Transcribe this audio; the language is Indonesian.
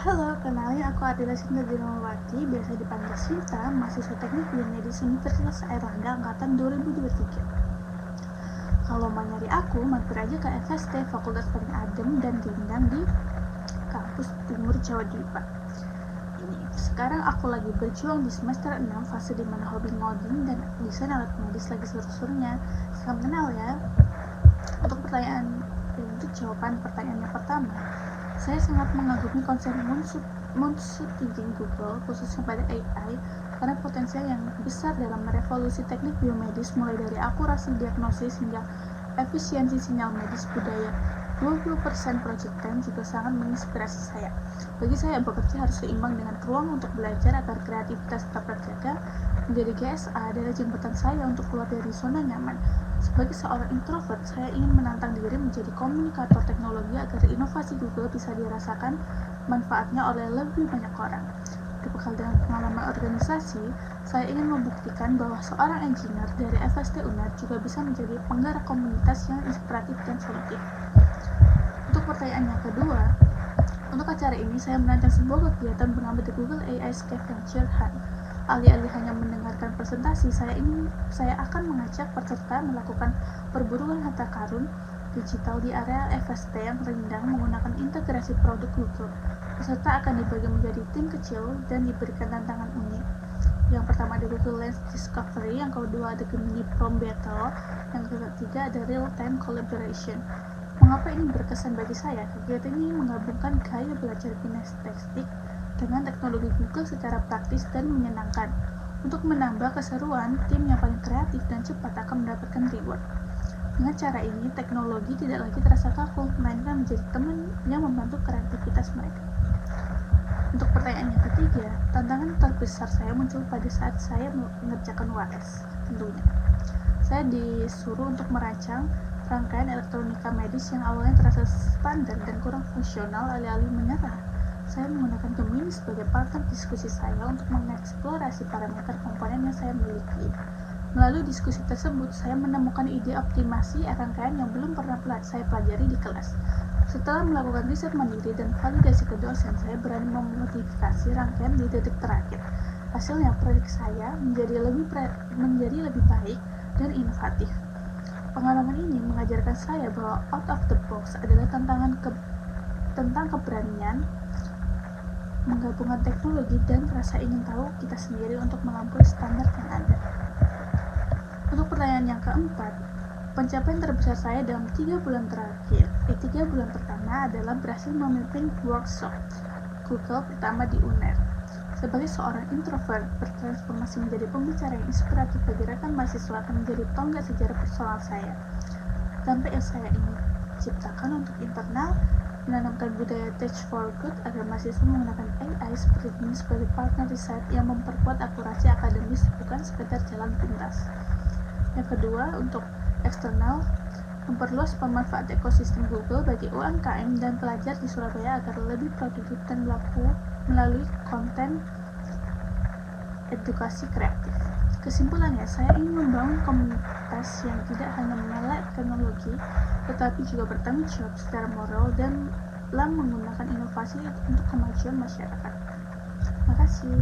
Halo, kenalin aku Ardila Sinta Dinawati, biasa dipanggil Sinta, mahasiswa Teknik Biomedis Universitas Airlangga Angkatan 2023. Kalau mau nyari aku, mampir aja ke FST, fakultas paling adem dan rindang di kampus Timur Jawa Dipa. Sekarang aku lagi berjuang di semester 6, fase dimana hobi ngoding dan desain alat medis lagi seru-serunya. Salam kenal ya. Untuk jawaban pertanyaan yang pertama, saya sangat mengagumi konsep moonshot thinking Google, khususnya pada AI, karena potensial yang besar dalam merevolusi teknik biomedis, mulai dari akurasi diagnosis hingga efisiensi sinyal medis budaya. 20% project time juga sangat menginspirasi saya. Bagi saya, bekerja harus seimbang dengan ruang untuk belajar agar kreativitas tetap terjaga. Menjadi GSA adalah jembatan saya untuk keluar dari zona nyaman. Sebagai seorang introvert, saya ingin menantang diri menjadi komunikator teknologi agar inovasi Google bisa dirasakan manfaatnya oleh lebih banyak orang. Berbekal dengan pengalaman organisasi, saya ingin membuktikan bahwa seorang engineer dari FST UNER juga bisa menjadi penggerak komunitas yang inspiratif dan solutif. Untuk pertanyaan yang kedua, untuk acara ini saya merancang sebuah kegiatan bernama The Google AI Scavenger Hunt. Alih-alih hanya mendengarkan presentasi, saya akan mengajak peserta melakukan perburuan harta karun digital di area FST yang rindang menggunakan integrasi produk Google. Peserta akan dibagi menjadi tim kecil dan diberikan tantangan unik. Yang pertama ada Google Lens Discovery, yang kedua ada Gemini Prom Battle, yang ketiga ada Real Time Collaboration. Mengapa ini berkesan bagi saya? Kegiatan ini menggabungkan gaya belajar kinestetik dengan teknologi Google secara praktis dan menyenangkan. Untuk menambah keseruan, tim yang paling kreatif dan cepat akan mendapatkan reward. Dengan cara ini, teknologi tidak lagi terasa kaku, melainkan menjadi teman yang membantu kreativitas mereka. Untuk pertanyaan yang ketiga, tantangan terbesar saya muncul pada saat saya mengerjakan UAS. Tentunya, saya disuruh untuk merancang rangkaian elektronika medis yang awalnya terasa standar dan kurang fungsional. Alih-alih menyerah, saya menggunakan Gemini sebagai partner diskusi saya untuk mengeksplorasi parameter komponen yang saya miliki. Melalui diskusi tersebut, saya menemukan ide optimasi rangkaian yang belum pernah saya pelajari di kelas. Setelah melakukan riset mandiri dan validasi ke dosen, saya berani memodifikasi rangkaian di detik terakhir. Hasilnya, proyek saya menjadi lebih baik dan inovatif. Pengalaman ini mengajarkan saya bahwa out of the box adalah tentang keberanian, menggabungkan teknologi, dan rasa ingin tahu kita sendiri untuk melampaui standar yang ada. Untuk pertanyaan yang keempat, pencapaian terbesar saya dalam 3 bulan pertama adalah berhasil memimpin workshop Google pertama di UNER. Sebagai seorang introvert, bertransformasi menjadi pembicara yang inspiratif bagi rekan mahasiswa akan menjadi tonggak sejarah personal saya. Dampak yang saya ingin ciptakan untuk internal, menanamkan budaya Tech for Good agar mahasiswa menggunakan AI seperti ini sebagai partner riset yang memperkuat akurasi akademis, bukan sekedar jalan pintas. Yang kedua, untuk eksternal, memperluas pemanfaat ekosistem Google bagi UMKM dan pelajar di Surabaya agar lebih produktif dan laku melalui konten edukasi kreatif. Kesimpulannya, saya ingin membangun komunitas yang tidak hanya melek teknologi, tetapi juga bertanggung jawab secara moral dan dalam menggunakan inovasi untuk kemajuan masyarakat. Terima kasih.